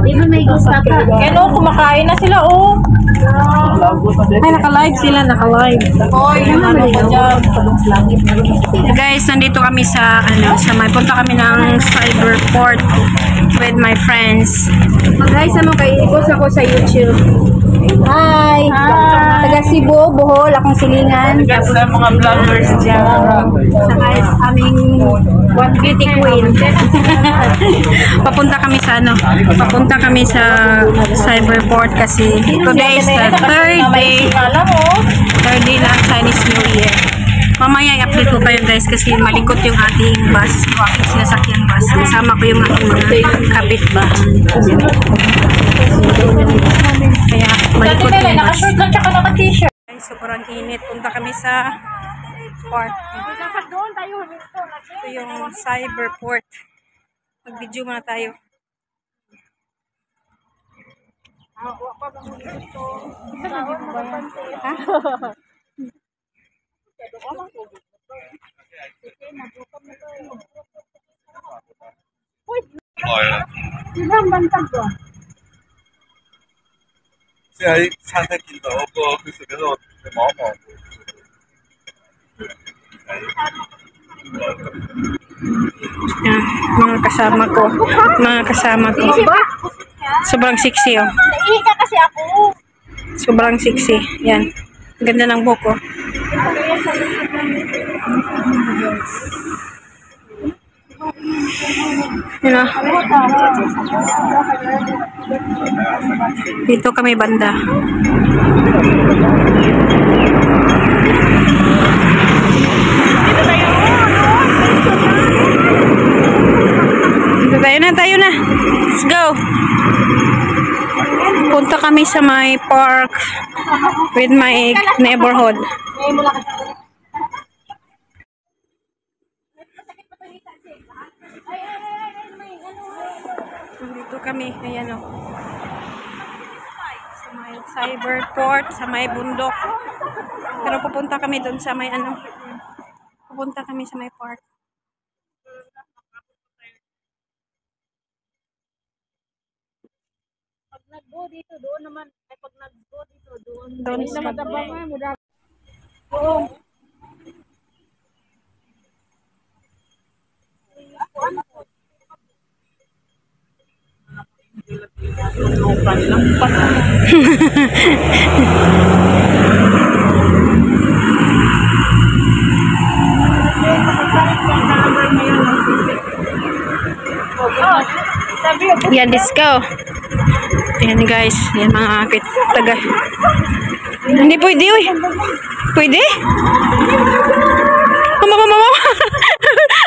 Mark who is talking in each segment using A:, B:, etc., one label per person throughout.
A: Even may gusto ka.
B: Kaya kumakain na sila, oh.
C: Ay, naka-live sila, naka-live.
B: Oh, yun ano pa dyan.
C: Guys, nandito kami sa, may punta kami ng Cyberport with my friends. Guys, ikos ako sa YouTube.
A: Hi! Taga Cebu, Bohol, akong silingan.
B: Sa mga vloggers dyan.
C: Saka aming one beauty queen. Papunta kami sa Cyberport kasi today is the third day ng Chinese New Year. Mamaya i-update ko kayo guys kasi malikot yung ating bus, yung aking sinasakyang bus. Kasama ko yung aking mga kapitbahay. Kaya malikot yung bus.
B: Naka-short lang tsaka naka-t-shirt.
C: Guys, sobrang init. Punta kami sa park. Ito yung Cyberport. Mag-video muna tayo. Ha?
D: Saya santai kita, apa kesukaan mama.
C: Yan, mga kasama ko. Sobrang sexy, oh.
B: Naihiga kasi ako.
C: Sobrang sexy. Yan. Ganda ng buhok, oh. Yan, oh. Dito kami banda. Tayo na. Let's go. Punta kami sa my park with my neighborhood. Dito kami. Ayan, o. Sa may Cyberport, sa may bundok. Pero pupunta kami doon sa may pupunta kami sa may park.
B: Nag-go dito, doon naman. Ay, pag nag-go dito, doon.
C: Doon
B: Hindi
C: sa
B: naman tabang nga mo.
C: Yan, let's go. Ayan guys, yan mga taga. Hindi pwede, uy. Pwede? Mama.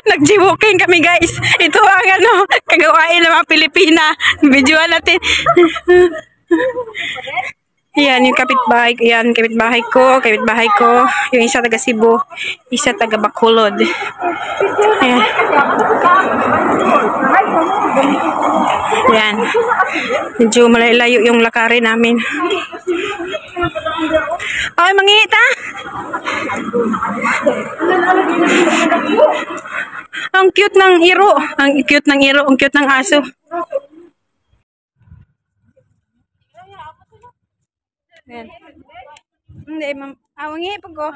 C: Nag-jiwoking kami guys. Ito ang kagawain ng mga Pilipina. Videoan natin. Yan, yung kapitbahay. Yan, kapitbahay ko. Yung isa taga Cebu. Isa taga Bacolod. Ayan. Yan. Medyo malayo yung lakari namin. Ay, mangita. Ang cute ng iro. Ang cute ng aso. Yan. Hindi, awangi pag ko.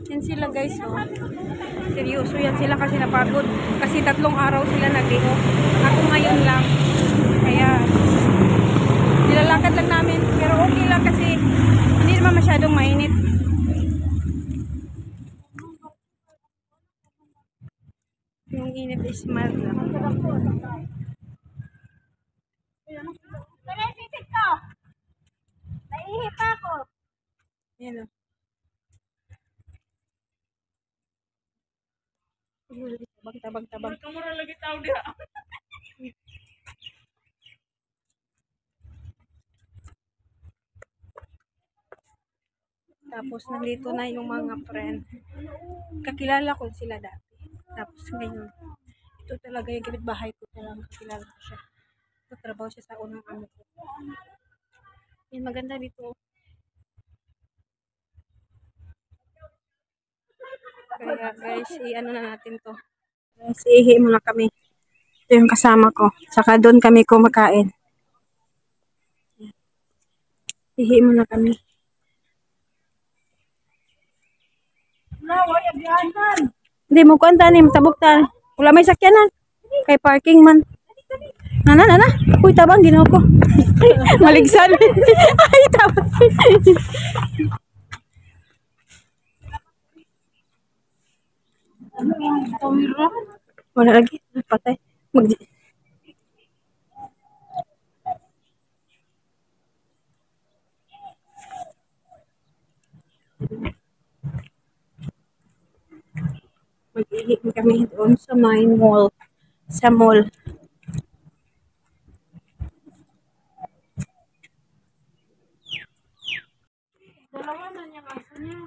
C: Yan sila guys, oh. Seryoso yan sila kasi napagod. Kasi 3 araw sila nag-iho. Ako ngayon lang. Kaya nilalakad lang namin. Pero okay lang kasi hindi naman masyadong mainit. Yung init is mild lang.
B: Naihitig ko. Naihip ako.
C: Yan, oh. Tabang.
B: Kamura lagi tao dia.
C: Tapos nandito na yung mga friend. Kakilala ko sila dati. Tapos ngayon, Ito talaga yung kapitbahay ko. Kilala ko siya. Trabaho siya sa unang amo ko. Yan, maganda dito. Kaya guys, i-ano na natin to. Guys, ihi muna kami. Ito yung kasama ko. Saka doon kami kumakain. Ihi muna kami. Hindi mo kuwanta ni matabok ta. Wala may sakyanan. Kay parking man. Nana. Uy, tabang, ginawa ko. Maligsan. Ay, tabang. Wala lagi. Patay. Mag-ihip kami doon sa main mall. Sa mall.
B: Dalawa na niya aso niya.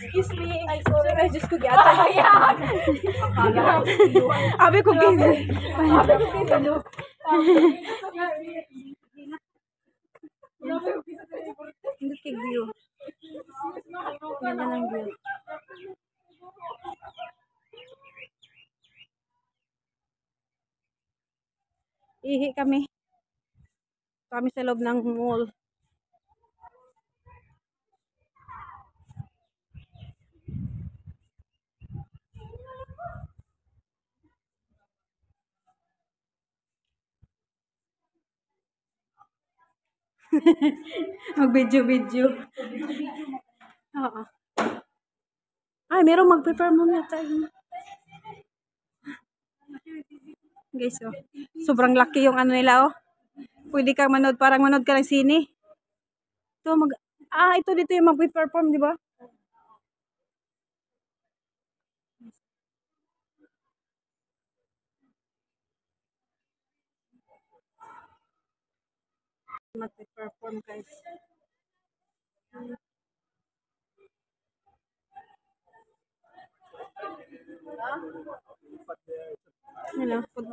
C: Excuse me. Ay, sorry. Ay, Diyos ko, gata. Abi ko, gata. Hindi kay view. Ganda ng view. Ihi kami. Kami sa loob ng mall. Mag-video. Oo. Ay, meron mag-prepare muna tayo. Guys, oh. Sobrang laki yung ano nila, oh. Pwede kang manood, parang manood ka ng sine. Ito, ito dito yung mag-perform, di ba? Mag-perform, guys. Ano,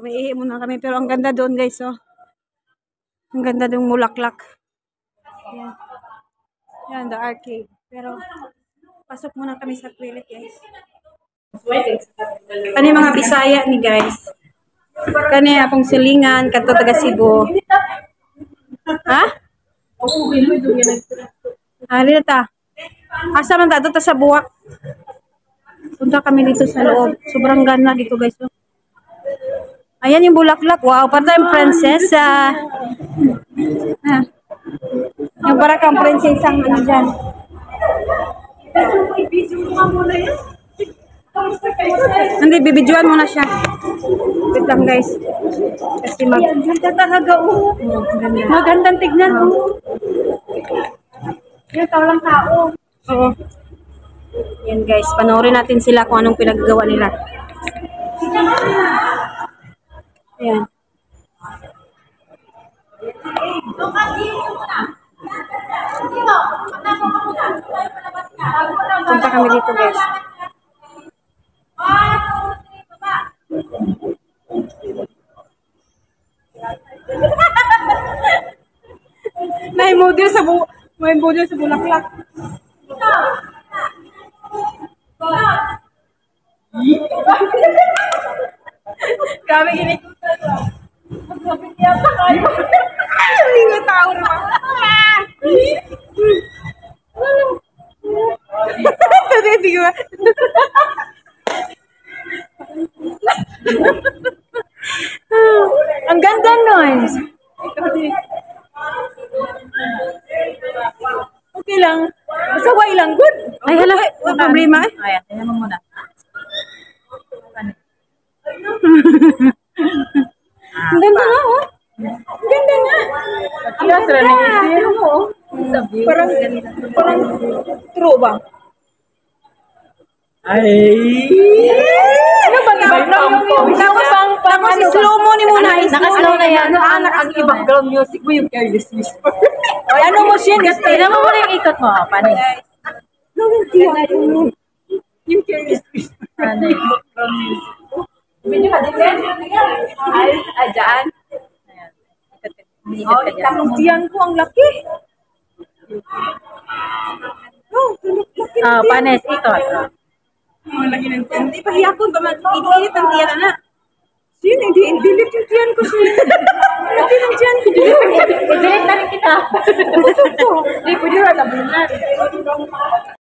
C: may muna kami, pero ang ganda doon, guys, oh. Ang ganda doon mulaklak. Yan. Yan, the arcade. Pero, pasok muna kami sa toilet, guys. Kani mga Bisaya ni guys. Kani akong silingan, kato taga Cebu. Ha? Hari na ta. Asa man ta sa buwak. Punta kami dito sa loob. Sobrang ganda dito, guys. Oh. Ayan yung bulaklak. Wow, parang prinsesa. Ha. Yung para kang prinsesang ano dyan. Hindi, bibidyoan muna siya. Wait lang, guys. Kasi maganda talaga, oh. Magandang tignan, oh. Yan, lang tao. Oo. Yan, guys. Panoorin natin sila kung anong pinagagawa nila. Ayan. Punta kami dito, guys. May model sa bulaklak. Kami gini. Hindi ko tao naman. Tadi ko. Ang ganda noise. Okay lang. Masaway lang, good. Ay, hala. Wala problema eh.
B: Ayan, tingnan mo muna.
C: Ang ganda nga, oh. Ang ganda nga. Ang ganda. Parang true ba? Ano ba tapos slow mo ni muna.
A: Nakaslow na yan.
B: Ang i-background music mo yung Careless Whisper.
C: Ano mo siya?
A: Tignan mo muna yung ikot mo. Paano yun?
B: Yung Careless Whisper.
A: Paano yun?
B: Video ka din yan? Ay, dyan. Oh, itang tiyan ko ang laki.
A: Oh, paano yun? Ikot.
B: Oh, lagi ng tiyan. Hindi pa hiyakon ba mag-idilit ang tiyan na? Sino? Dilit yung tiyan ko siya. Laki ng tiyan ko.
A: I-delete na rin kita.
B: Hindi, pwede rin.